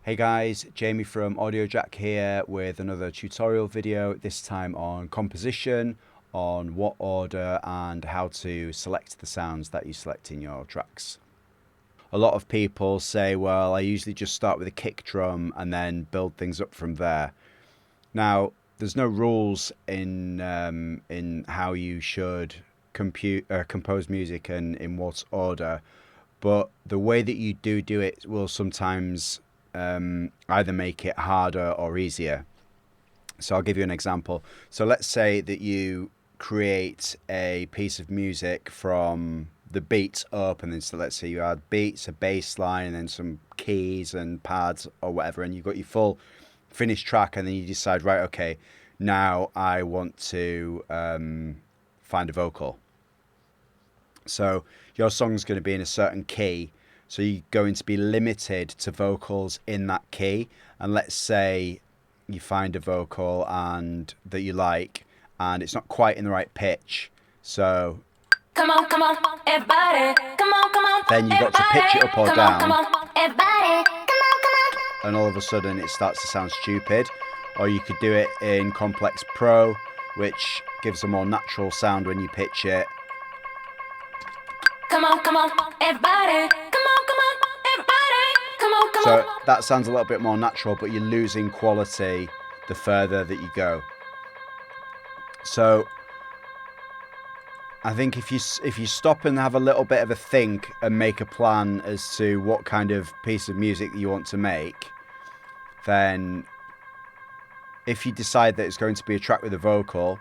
Hey guys, Jamie from Audiojack here with another tutorial video, this time on composition, on what order and how to select the sounds that you select in your tracks. A lot of people say, well, I usually just start with a kick drum and then build things up from there. Now, there's no rules in how you should compose music and in what order, but the way that you do it will sometimes either make it harder or easier. So I'll give you an example. So let's say that you create a piece of music from the beats up, and then so let's say you add beats, a bass line, and then some keys and pads or whatever, and you've got your full finished track, and then you decide, right, okay, now I want to find a vocal. So your song's going to be in a certain key, so you're going to be limited to vocals in that key. And let's say you find a vocal and that you like, and it's not quite in the right pitch. So come on, everybody. Come on, then you've got to pitch it up or down. Come on, everybody. Come on. And all of a sudden it starts to sound stupid. Or you could do it in Complex Pro, which gives a more natural sound when you pitch it. Come on, everybody. Come on, everybody. Come on. So that sounds a little bit more natural, but you're losing quality the further that you go. So I think if you stop and have a little bit of a think and make a plan as to what kind of piece of music you want to make, then if you decide that it's going to be a track with a vocal,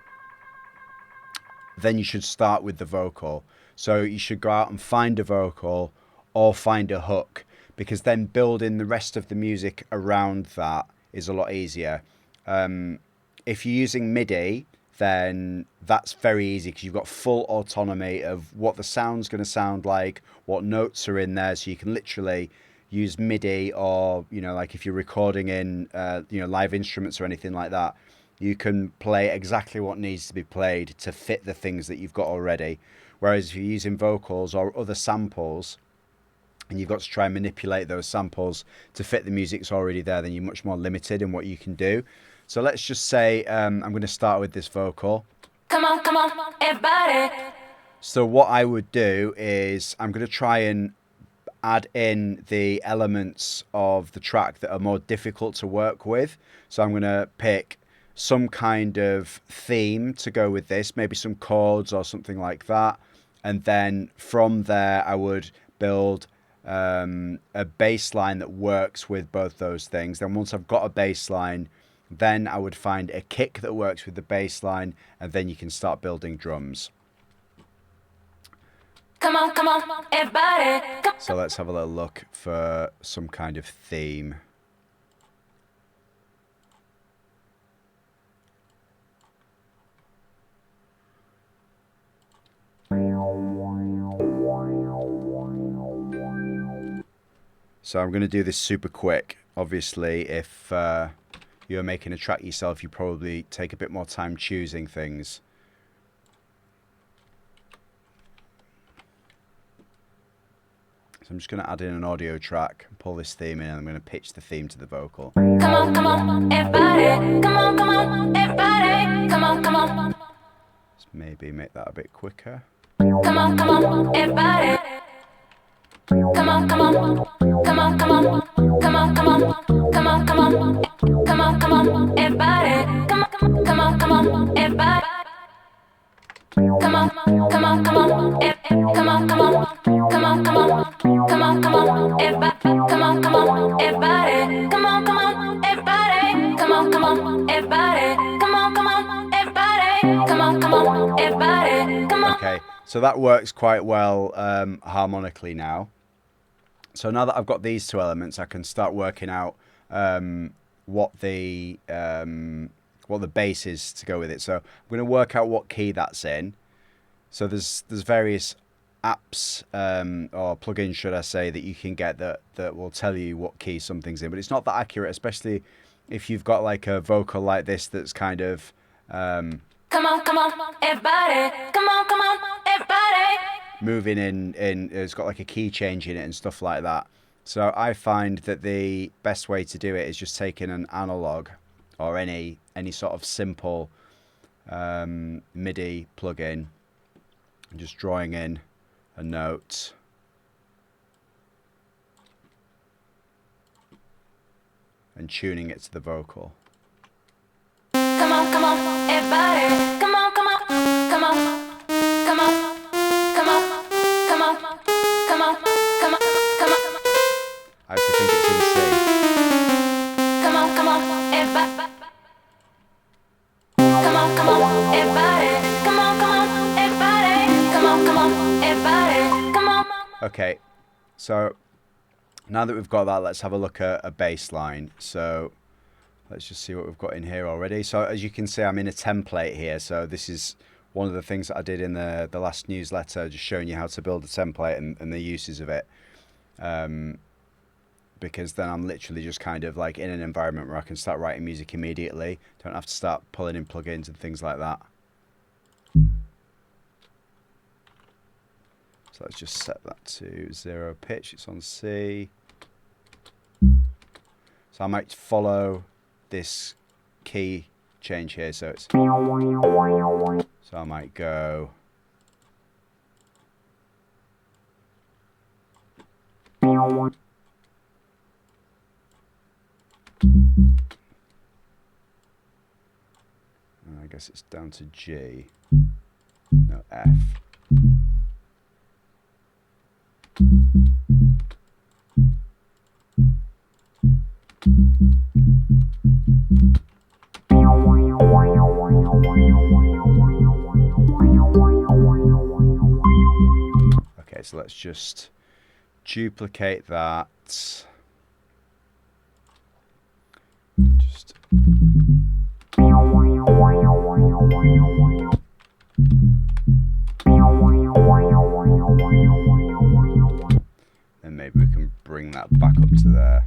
then you should start with the vocal. So you should go out and find a vocal or find a hook, because then building the rest of the music around that is a lot easier. If you're using MIDI, then that's very easy because you've got full autonomy of what the sound's going to sound like, what notes are in there, so you can literally use MIDI, or like if you're recording in live instruments or anything like that, you can play exactly what needs to be played to fit the things that you've got already. Whereas if you're using vocals or other samples and you've got to try and manipulate those samples to fit the music that's already there, then you're much more limited in what you can do. So let's just say I'm going to start with this vocal. Come on, everybody. So what I would do is I'm going to try and add in the elements of the track that are more difficult to work with. So I'm going to pick some kind of theme to go with this, maybe some chords or something like that. And then from there, I would build a bass line that works with both those things. Then once I've got a bass line, then I would find a kick that works with the bass line, and then you can start building drums. Come on, everybody. So let's have a little look for some kind of theme. So I'm going to do this super quick. Obviously, if you're making a track yourself, you probably take a bit more time choosing things. So I'm just going to add in an audio track, pull this theme in, and I'm going to pitch the theme to the vocal. Come on, everybody. Come on, everybody. Come on. Let's maybe make that a bit quicker. Come on, everybody. Come on, everybody. Come on, everybody. Come on, everybody. Okay, so that works quite well harmonically now. So now that I've got these two elements, I can start working out what the bass is to go with it. So I'm going to work out what key that's in. So there's various apps or plugins, should I say, that you can get that will tell you what key something's in, but it's not that accurate, especially if you've got like a vocal like this that's kind of come on, everybody. Come on, everybody. moving in it's got like a key change in it and stuff like that. So I find that the best way to do it is just taking an analog or any sort of simple MIDI plugin and just drawing in a note. And tuning it to the vocal. Come on, everybody. Come on, come on, come on, come on, come on, come on, come on, come on, come on. I actually think it's in C. Come on, everybody. Come on, everybody. Come on, everybody. Come on, everybody. Come on. Okay, so now that we've got that, let's have a look at a bass line. So let's just see what we've got in here already. So as you can see, I'm in a template here. So this is one of the things that I did in the last newsletter, just showing you how to build a template and the uses of it. Because then I'm literally just kind of like in an environment where I can start writing music immediately. Don't have to start pulling in plugins and things like that. So let's just set that to 0 pitch. It's on C. So I might follow this key change here. So I might go. I guess it's down to G. No, F. Okay, so let's just duplicate that. Just and maybe we can bring that back up to there.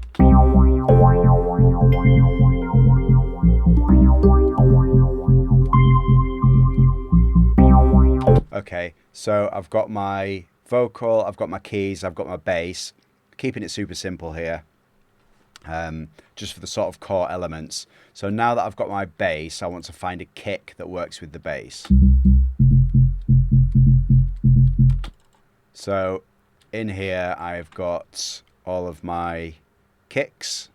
Okay, so I've got my vocal, I've got my keys, I've got my bass, keeping it super simple here, just for the sort of core elements. So now that I've got my bass, I want to find a kick that works with the bass. So in here I've got all of my kicks.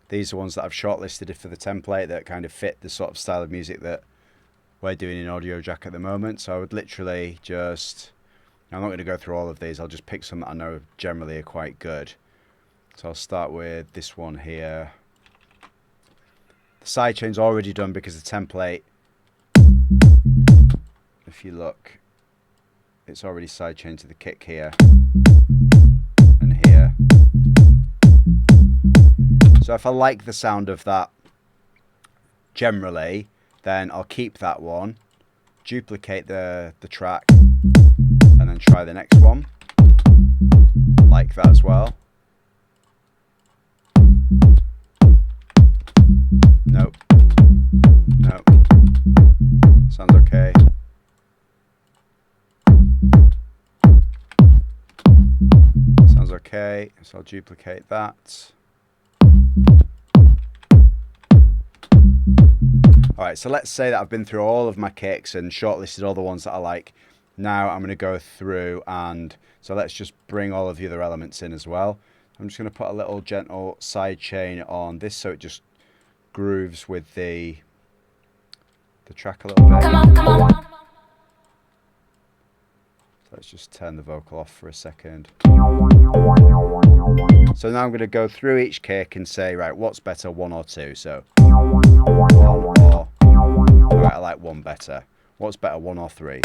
These are ones that I've shortlisted for the template that kind of fit the sort of style of music that we're doing in Audiojack at the moment. So I would literally just, I'm not going to go through all of these, I'll just pick some that I know generally are quite good. So I'll start with this one here. The sidechain's already done because the template, if you look, it's already sidechained to the kick here and here. So if I like the sound of that generally, then I'll keep that one, duplicate the track, and then try the next one, like that as well. Nope. Nope. Sounds okay. Sounds okay, so I'll duplicate that. Alright, so let's say that I've been through all of my kicks and shortlisted all the ones that I like. Now I'm going to go through and, so let's just bring all of the other elements in as well. I'm just going to put a little gentle side chain on this so it just grooves with the track a little bit. Come on, come on. So let's just turn the vocal off for a second. So now I'm going to go through each kick and say, right, what's better, 1 or 2? So 1 or, alright, I like 1 better. What's better, 1 or 3?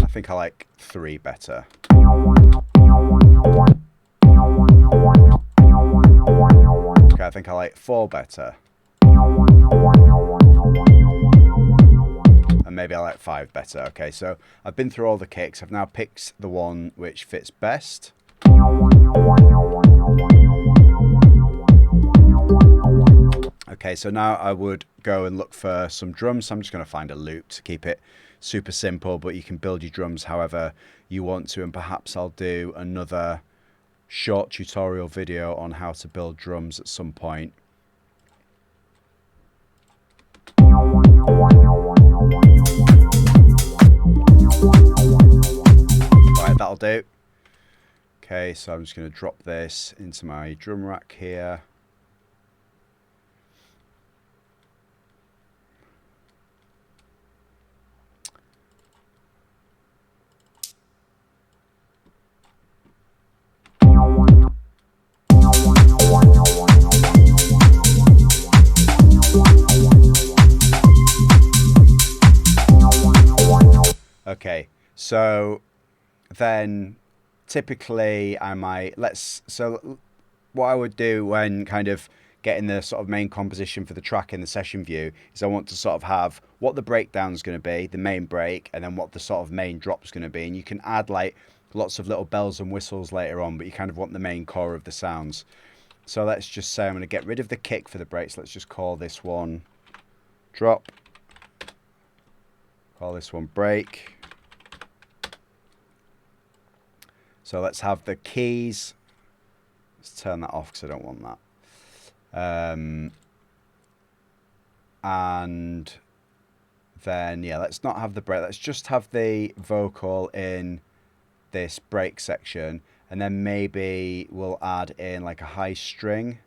I think I like 3 better. Okay, I think I like 4 better. And maybe I like 5 better. Okay, so I've been through all the kicks. I've now picked the one which fits best. Okay, so now I would go and look for some drums. So I'm just going to find a loop to keep it super simple, but you can build your drums however you want to, and perhaps I'll do another short tutorial video on how to build drums at some point. Right, that'll do. Okay, so I'm just going to drop this into my drum rack here. Okay, so then typically I might, so what I would do when kind of getting the sort of main composition for the track in the session view is I want to sort of have what the breakdown is going to be, the main break, and then what the sort of main drop is going to be. And you can add like lots of little bells and whistles later on, but you kind of want the main core of the sounds. So let's just say I'm going to get rid of the kick for the breaks. Let's just call this one drop. Call this one break. So let's have the keys. Let's turn that off because I don't want that. And then, yeah, let's not have the break. Let's just have the vocal in this break section. And then maybe we'll add in like a high string.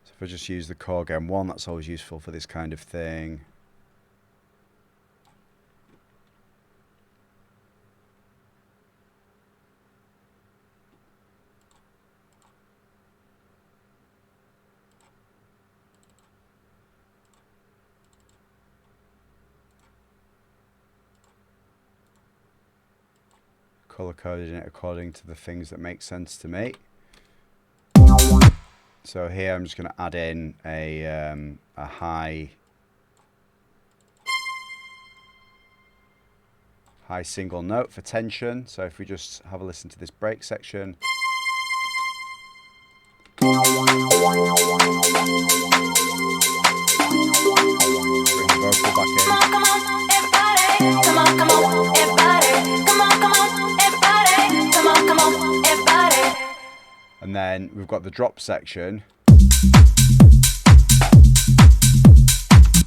So if I just use the chord again, one, that's always useful for this kind of thing. Color coding it according to the things that make sense to me. So here I'm just going to add in a high single note for tension. So if we just have a listen to this break section. Bring the vocal back in. Come on, everybody. Come on, everybody. Come on, everybody. Come on, everybody. And then we've got the drop section.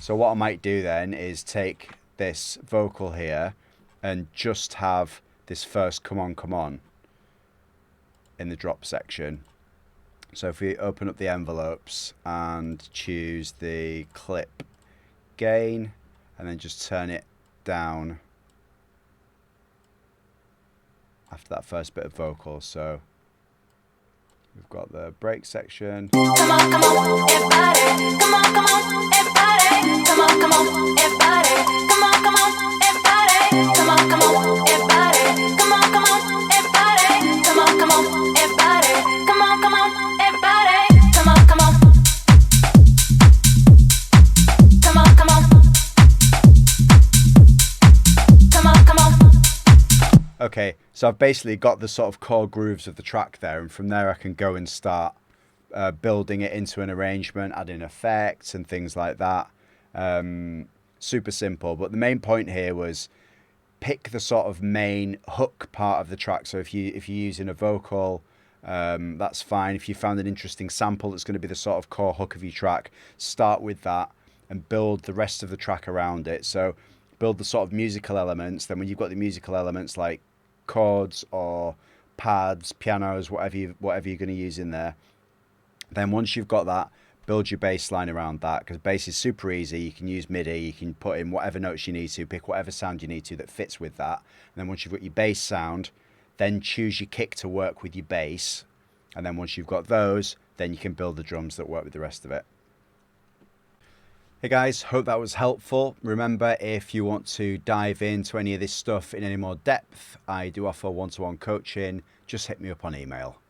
So what I might do then is take this vocal here and just have this first come on in the drop section. So if we open up the envelopes and choose the clip gain and then just turn it down after that first bit of vocal. So we've got the break section. Come on, everybody. Come on, everybody. Come on, everybody. Come on, everybody. Come on, everybody. Come on, everybody. Come on, everybody. Come on, everybody. Come on. Come on. Okay, so I've basically got the sort of core grooves of the track there, and from there I can go and start building it into an arrangement, adding effects and things like that. Super simple, but the main point here was pick the sort of main hook part of the track. So if you're using a vocal, that's fine. If you found an interesting sample that's going to be the sort of core hook of your track, start with that and build the rest of the track around it. So build the sort of musical elements. Then when you've got the musical elements like chords or pads, pianos, whatever you're going to use in there, then once you've got that, build your bass line around that, because bass is super easy. You can use MIDI, you can put in whatever notes you need to, pick whatever sound you need to that fits with that. And then once you've got your bass sound, then choose your kick to work with your bass. And then once you've got those, then you can build the drums that work with the rest of it. Hey guys, hope that was helpful. Remember, if you want to dive into any of this stuff in any more depth, I do offer one-to-one coaching. Just hit me up on email.